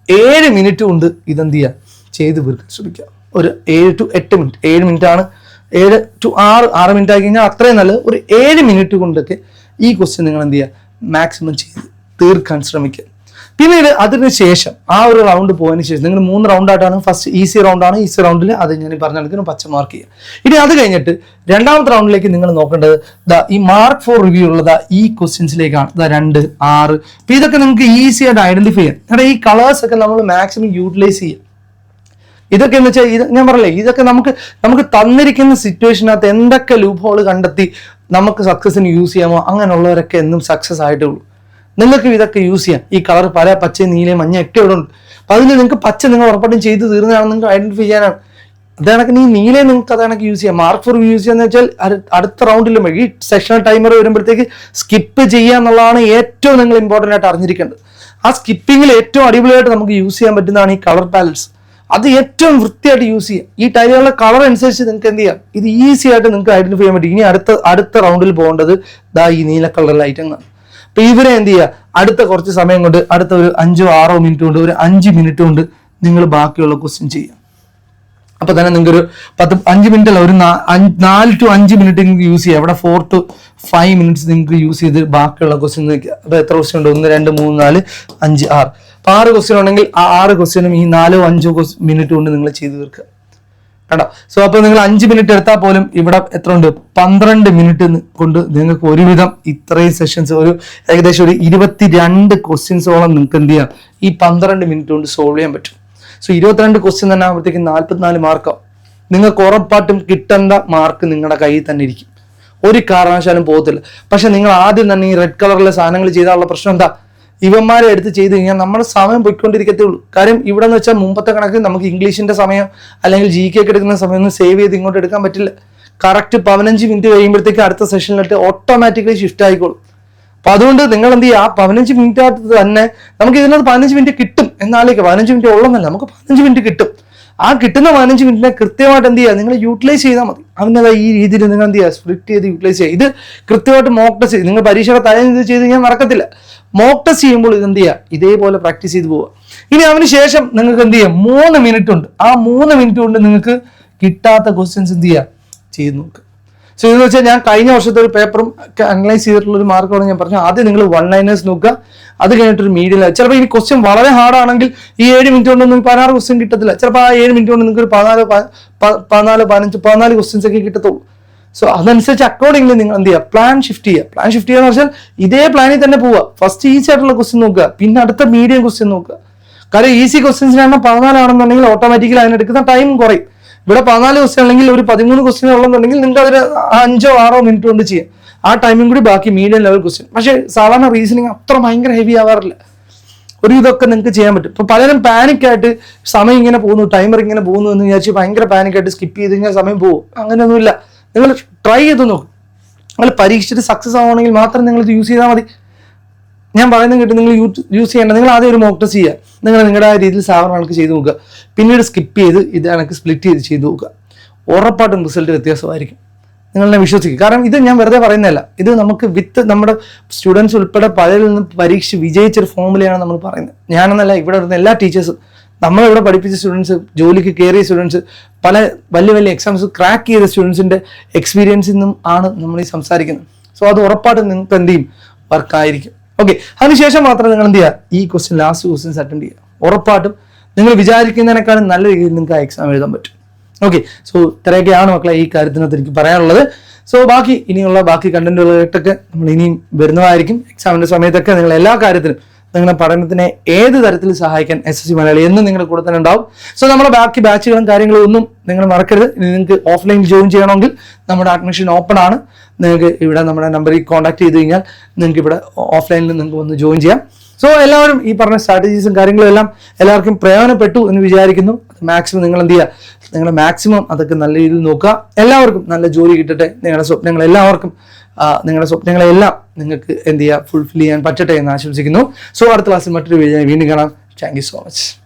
7 മിനിറ്റ് കൊണ്ട് ഇതെന്ത് ചെയ്യുക, ചെയ്ത് തീർക്കാൻ ശ്രമിക്കുക. ഒരു 7 to 8 മിനിറ്റ്, 7 മിനിറ്റ് ആണ്, 7 to 6 മിനിറ്റ് ആയി കഴിഞ്ഞാൽ അത്രയും നല്ലത്. ഒരു 7 മിനിറ്റ് കൊണ്ടൊക്കെ ഈ ക്വസ്റ്റ്യൻ നിങ്ങൾ എന്ത് ചെയ്യുക, മാക്സിമം ചെയ്ത് തീർക്കാൻ ശ്രമിക്കുക. പിന്നീട് അതിന് ശേഷം ആ ഒരു റൗണ്ട് പോയതിന് ശേഷം നിങ്ങൾ 3 റൗണ്ടായിട്ടാണ്, ഫസ്റ്റ് ഈസി റൗണ്ടാണ്, ഈസി റൗണ്ടിൽ അത് ഞാൻ പറഞ്ഞ കണക്കിന് പച്ച മാർക്ക് ചെയ്യുക. ഇനി അത് കഴിഞ്ഞിട്ട് രണ്ടാമത്തെ റൗണ്ടിലേക്ക് നിങ്ങൾ നോക്കേണ്ടത് ഈ മാർക്ക് ഫോർ റിവ്യൂ ഉള്ളത് ഈ ക്വസ്റ്റ്യൻസിലേക്കാണ്. 2, 6. അപ്പൊ ഇതൊക്കെ നിങ്ങൾക്ക് ഈസി ആയിട്ട് ഐഡന്റിഫൈ ചെയ്യാം. കാരണം ഈ കളേഴ്സ് ഒക്കെ നമ്മൾ മാക്സിമം യൂട്ടിലൈസ് ചെയ്യും. ഇതൊക്കെ എന്ന് വെച്ചാൽ ഇത് ഞാൻ പറയില്ലേ, ഇതൊക്കെ നമുക്ക് തന്നിരിക്കുന്ന സിറ്റുവേഷനകത്ത് എന്തൊക്കെ ലൂപ്പ് ഹോൾ കണ്ടെത്തി നമുക്ക് സക്സസിന് യൂസ് ചെയ്യാമോ അങ്ങനെയുള്ളവരൊക്കെ എന്നും സക്സസ് ആയിട്ടേ ഉള്ളൂ. നിങ്ങൾക്ക് ഇതൊക്കെ യൂസ് ചെയ്യാം. ഈ കളർ പല പച്ച, നീല, മഞ്ഞ ഒക്കെ ഇവിടെ ഉണ്ട്. അപ്പൊ അതിന് നിങ്ങൾക്ക് പച്ച നിങ്ങൾ ഉറപ്പായിട്ടും ചെയ്ത് തീർന്നതാണ് നിങ്ങൾക്ക് ഐഡന്റിഫൈ ചെയ്യാനാണ്. അതാണെങ്കിൽ ഈ നീല നിങ്ങൾക്ക് അതാണെങ്കിൽ യൂസ് ചെയ്യാം. മാർക്ക് ഫോർ യൂസ് ചെയ്യാന്ന് വെച്ചാൽ അടുത്ത റൗണ്ടിലും ഈ സെഷണൽ ടൈമർ വരുമ്പോഴത്തേക്ക് സ്കിപ്പ് ചെയ്യുക എന്നുള്ളതാണ് ഏറ്റവും നിങ്ങൾ ഇമ്പോർട്ടൻ്റ് ആയിട്ട് അറിഞ്ഞിരിക്കേണ്ടത്. ആ സ്കിപ്പിങ്ങിൽ ഏറ്റവും അടിപൊളിയായിട്ട് നമുക്ക് യൂസ് ചെയ്യാൻ പറ്റുന്നതാണ് ഈ കളർ പാലറ്റ്സ്. അത് ഏറ്റവും വൃത്തിയായിട്ട് യൂസ് ചെയ്യുക. ഈ ടൈലുകളുടെ കളർ അനുസരിച്ച് നിങ്ങൾക്ക് എന്ത് ചെയ്യാം, ഇത് ഈസി ആയിട്ട് നിങ്ങൾക്ക് ഐഡന്റിഫൈ ചെയ്യാൻ പറ്റും. ഇനി അടുത്ത റൗണ്ടിൽ പോകേണ്ടത് ഈ നീല കളറിലെ ഐറ്റങ്ങളാണ്. അപ്പൊ ഇവരെ എന്ത് ചെയ്യുക, അടുത്ത കുറച്ച് സമയം കൊണ്ട്, അടുത്ത ഒരു 5-6 മിനിറ്റ് കൊണ്ട്, ഒരു 5 മിനിറ്റ് കൊണ്ട് നിങ്ങൾ ബാക്കിയുള്ള ക്വസ്റ്റ്യൻ ചെയ്യുക. അപ്പൊ തന്നെ നിങ്ങൾക്ക് ഒരു 5 മിനിറ്റ് അല്ല, ഒരു 4 to 5 മിനിറ്റ് നിങ്ങൾക്ക് യൂസ് ചെയ്യാം. അവിടെ 4 to 5 മിനിറ്റ്സ് നിങ്ങൾക്ക് യൂസ് ചെയ്ത് ബാക്കിയുള്ള ക്വസ്റ്റ്യൻ നോക്കുക. അപ്പൊ എത്ര ക്വസ്റ്റ്യൻ ഉണ്ട്, 1, 2, 3, 4, 5, 6. 6 ക്വസ്റ്റ്യൻ ഉണ്ടെങ്കിൽ ആ 6 ക്വസ്റ്റ്യനും ഈ 4-5 മിനിറ്റ് കൊണ്ട് നിങ്ങൾ ചെയ്ത് തീർക്കുക. കേട്ടോ. സോ അപ്പൊ നിങ്ങൾ 5 മിനിറ്റ് എടുത്താൽ പോലും ഇവിടെ എത്ര ഉണ്ട്, 12 മിനിറ്റ് കൊണ്ട് നിങ്ങൾക്ക് ഒരുവിധം ഇത്രയും സെഷൻസ്, ഒരു ഏകദേശം ഒരു 22 ക്വസ്റ്റ്യൻസോളം നിങ്ങൾക്ക് എന്ത് ചെയ്യാം, ഈ 12 മിനിറ്റ് കൊണ്ട് സോൾവ് ചെയ്യാൻ പറ്റും. സോ 22 ക്വസ്റ്റ്യൻ തന്നെ ആകുമ്പോഴത്തേക്ക് 44 മാർക്കാവും. നിങ്ങൾക്ക് ഉറപ്പായിട്ടും കിട്ടേണ്ട മാർക്ക് നിങ്ങളുടെ കയ്യിൽ തന്നെ ഇരിക്കും, ഒരു കാരണവശാലും പോകത്തില്ല. പക്ഷെ നിങ്ങൾ ആദ്യം തന്നെ ഈ റെഡ് കളറിലെ സാധനങ്ങൾ ചെയ്താലുള്ള പ്രശ്നം എന്താ, ഇവന്മാരെ എടുത്ത് ചെയ്ത് കഴിഞ്ഞാൽ നമ്മുടെ സമയം പോയിക്കൊണ്ടിരിക്കത്തേ ഉള്ളൂ. കാര്യം ഇവിടെ എന്ന് വെച്ചാൽ മുമ്പത്തെ കണക്ക് നമുക്ക് ഇംഗ്ലീഷിന്റെ സമയം അല്ലെങ്കിൽ GK ഒക്കെ എടുക്കുന്ന സമയം ഒന്നും സേവ് ചെയ്ത് ഇങ്ങോട്ട് എടുക്കാൻ പറ്റില്ല. കറക്റ്റ് 15 മിനിറ്റ് കഴിയുമ്പോഴത്തേക്ക് അടുത്ത സെഷനിലിട്ട് ഓട്ടോമാറ്റിക്കലി ഷിഫ്റ്റ് ആയിക്കോളും. അപ്പൊ അതുകൊണ്ട് നിങ്ങൾ എന്ത് ചെയ്യുക, ആ 15 മിനിറ്റ് തന്നെ നമുക്ക് ഇതിനകത്ത് 15 മിനിറ്റ് കിട്ടും എന്നാലേക്ക്, 15 മിനിറ്റ് ഉള്ളതല്ല, നമുക്ക് 15 മിനിറ്റ് കിട്ടും. ആ കിട്ടുന്ന 15 മിനിറ്റിനെ കൃത്യമായിട്ട് എന്ത് ചെയ്യുക, നിങ്ങൾ യൂട്ടിലൈസ് ചെയ്താൽ മതി. അവനത് ഈ രീതിയിൽ നിങ്ങൾ എന്ത് ചെയ്യുക, സ്പ്ലിറ്റ് ചെയ്ത് യൂട്ടിലൈസ് ചെയ്യുക. ഇത് കൃത്യമായിട്ട് മോക്ക് ടെസ്റ്റ് ചെയ്ത് നിങ്ങൾ പരീക്ഷയുടെ തലേന്ന് ഇത് ചെയ്ത് കഴിഞ്ഞാൽ നടക്കത്തില്ല. മോക്ക് ടെസ്റ്റ് ചെയ്യുമ്പോൾ ഇത് എന്ത് ചെയ്യുക, ഇതേപോലെ പ്രാക്ടീസ് ചെയ്ത് പോവുക. ഇനി അതിന് ശേഷം നിങ്ങൾക്ക് എന്ത് ചെയ്യാം, 3 മിനിറ്റ് ഉണ്ട്. ആ 3 മിനിറ്റ് കൊണ്ട് നിങ്ങൾക്ക് കിട്ടാത്ത ക്വസ്റ്റ്യൻസ് എന്ത് ചെയ്യുക, ചെയ്ത് നോക്കുക. സോ ഇതെന്ന് വെച്ചാൽ ഞാൻ കഴിഞ്ഞ വർഷത്തെ ഒരു പേപ്പറും അനലൈസ് ചെയ്തിട്ടുള്ള ഒരു മാർക്കാണ് ഞാൻ പറഞ്ഞു. ആദ്യം നിങ്ങൾ 1 ലൈനേഴ്സ് നോക്കുക, അത് കഴിഞ്ഞിട്ടൊരു മീഡിയം. ചിലപ്പോൾ ഈ ക്വസ്റ്റ്യൻ വളരെ ഹാർഡ് ആണെങ്കിൽ ഈ 7 മിനിറ്റ് കൊണ്ട് നിങ്ങൾക്ക് 16 ക്വസ്റ്റ്യൻ കിട്ടത്തില്ല. ചിലപ്പോൾ ആ 7 മിനിറ്റ് കൊണ്ട് നിങ്ങൾക്ക് 14 ക്വസ്റ്റ്യൻസ് ഒക്കെ കിട്ടത്തുള്ളൂ. സോ അതനുസരിച്ച് അക്കോർഡിംഗ്ലി നിങ്ങൾ എന്ത് ചെയ്യുക, പ്ലാൻ ഷിഫ്റ്റ് ചെയ്യുക. പ്ലാൻ ഷിഫ്റ്റ് ചെയ്യുക എന്ന് വെച്ചാൽ ഇതേ പ്ലാനിൽ തന്നെ പോവുക. ഫസ്റ്റ് ഈസി ആയിട്ടുള്ള ക്വസ്റ്റ്യൻ നോക്കുക, പിന്നെ അടുത്ത മീഡിയം ക്വസ്റ്റ്യൻ നോക്കുക. കാര്യം ഈസി ക്വസ്റ്റ്യൻസിനാണ് 14 ആണെന്നുണ്ടെങ്കിൽ ഓട്ടോമാറ്റിക്കലി അതിനെടുക്കുന്ന ടൈം കുറയും. ഇവിടെ 14 ക്വസ്റ്റ്യൻ അല്ലെങ്കിൽ ഒരു 13 ക്വസ്റ്റ്യൻ ഉള്ളതെന്നുണ്ടെങ്കിൽ നിങ്ങൾക്ക് അതിന് 5-6 മിനിറ്റ് കൊണ്ട് ചെയ്യാം. ആ ടൈമും കൂടി ബാക്കി മീഡിയം ലെവൽ ക്വസ്റ്റ്യൻ. പക്ഷേ സാധാരണ റീസണിങ് അത്ര ഭയങ്കര ഹെവി ആവാറില്ല. ഒരു ഇതൊക്കെ നിങ്ങൾക്ക് ചെയ്യാൻ പറ്റും. ഇപ്പൊ പലരും പാനിക്കായിട്ട് സമയം ഇങ്ങനെ പോകുന്നു, ടൈമർ ഇങ്ങനെ പോകുന്നു എന്ന് വിചാരിച്ച് ഭയങ്കര പാനിക്കായിട്ട് സ്കിപ്പ് ചെയ്ത് കഴിഞ്ഞാൽ സമയം പോകും. അങ്ങനെയൊന്നുമില്ല. നിങ്ങൾ ട്രൈ ചെയ്ത് നോക്കും. നിങ്ങൾ പരീക്ഷിച്ചിട്ട് സക്സസ് ആവണമെങ്കിൽ മാത്രം നിങ്ങൾ ഇത് യൂസ് ചെയ്താൽ മതി. ഞാൻ പറയുന്നത് കേട്ട് നിങ്ങൾ യൂസ് ചെയ്യേണ്ട, നിങ്ങൾ ആദ്യം ഒരു മോക്ക് ടെസ്റ്റ് ചെയ്യുക. നിങ്ങൾ നിങ്ങളുടെ ആ രീതിയിൽ സാധാരണ കണക്ക് ചെയ്ത് നോക്കുക. പിന്നീട് സ്കിപ്പ് ചെയ്ത് ഇത് കണക്ക് സ്പ്ലിറ്റ് ചെയ്ത് നോക്കുക. ഉറപ്പായിട്ടും റിസൾട്ട് വ്യത്യാസമായിരിക്കും. നിങ്ങളെ വിശ്വസിക്കുക. കാരണം ഇത് ഞാൻ വെറുതെ പറയുന്നതല്ല, ഇത് നമുക്ക് നമ്മുടെ സ്റ്റുഡൻസ് ഉൾപ്പെടെ പലരിൽ നിന്ന് പരീക്ഷിച്ച് വിജയിച്ചൊരു ഫോമുലയാണ് നമ്മൾ പറയുന്നത്. ഞാനെന്നല്ല, ഇവിടെ വരുന്ന എല്ലാ ടീച്ചേഴ്സും, നമ്മളിവിടെ പഠിപ്പിച്ച സ്റ്റുഡൻസ്, ജോലിക്ക് കയറിയ സ്റ്റുഡൻസ്, പല വലിയ എക്സാംസ് ക്രാക്ക് ചെയ്ത സ്റ്റുഡൻസിന്റെ എക്സ്പീരിയൻസിൽ നിന്നും ആണ് നമ്മൾ ഈ സംസാരിക്കുന്നത്. സോ അത് ഉറപ്പായിട്ടും നിങ്ങൾക്ക് എന്ത് ചെയ്യും, വർക്കായിരിക്കും. ഓക്കെ, അതിനുശേഷം മാത്രം നിങ്ങൾ എന്ത് ചെയ്യുക, ഈ ലാസ്റ്റ് ക്വസ്റ്റ്യൻസ് അറ്റൻഡ് ചെയ്യുക. ഉറപ്പായിട്ടും നിങ്ങൾ വിചാരിക്കുന്നതിനേക്കാളും നല്ല രീതിയിൽ നിങ്ങൾക്ക് ആ എക്സാം എഴുതാൻ പറ്റും. ഓക്കെ, സോ ഇത്രയൊക്കെയാണ് മക്കളെ ഈ കാര്യത്തിനകത്ത് എനിക്ക് പറയാനുള്ളത്. സോ ബാക്കി കണ്ടന്റുകളായിട്ടൊക്കെ നമ്മൾ ഇനിയും വരുന്നതായിരിക്കും. എക്സാമിന്റെ സമയത്തൊക്കെ നിങ്ങൾ എല്ലാ കാര്യത്തിനും നിങ്ങളുടെ പഠനത്തിനെ ഏത് തരത്തിൽ സഹായിക്കാൻ SSC മലയാളി എന്നും നിങ്ങളുടെ കൂടെ തന്നെ ഉണ്ടാവും. സോ നമ്മുടെ ബാക്കി ബാച്ചുകളും കാര്യങ്ങളും ഒന്നും നിങ്ങൾ മറക്കരുത്. ഇനി നിങ്ങൾക്ക് ഓഫ്ലൈനിൽ ജോയിൻ ചെയ്യണമെങ്കിൽ നമ്മുടെ അഡ്മിഷൻ ഓപ്പൺ ആണ്. നിങ്ങൾക്ക് ഇവിടെ നമ്മുടെ നമ്പറിൽ കോൺടാക്ട് ചെയ്ത് കഴിഞ്ഞാൽ നിങ്ങൾക്ക് ഇവിടെ ഓഫ്ലൈനിൽ നിങ്ങൾക്ക് വന്ന് ജോയിൻ ചെയ്യാം. സോ എല്ലാവരും ഈ പറഞ്ഞ സ്ട്രാറ്റജീസും കാര്യങ്ങളും എല്ലാം എല്ലാവർക്കും പ്രയോജനപ്പെട്ടു എന്ന് വിചാരിക്കുന്നു. മാക്സിമം നിങ്ങൾ എന്ത് ചെയ്യുക, നിങ്ങളുടെ മാക്സിമം അതൊക്കെ നല്ല രീതിയിൽ നോക്കുക. എല്ലാവർക്കും നല്ല ജോലി കിട്ടട്ടെ. നിങ്ങളുടെ സ്വപ്നങ്ങളെല്ലാം നിങ്ങൾക്ക് എന്ത് ചെയ്യുക, ഫുൾഫിൽ ചെയ്യാൻ പറ്റട്ടെ എന്ന് ആശംസിക്കുന്നു. സോ അടുത്ത ക്ലാസ്സിൽ മറ്റൊരു വീഡിയോ വീണ്ടും കാണാം. Thank you so much.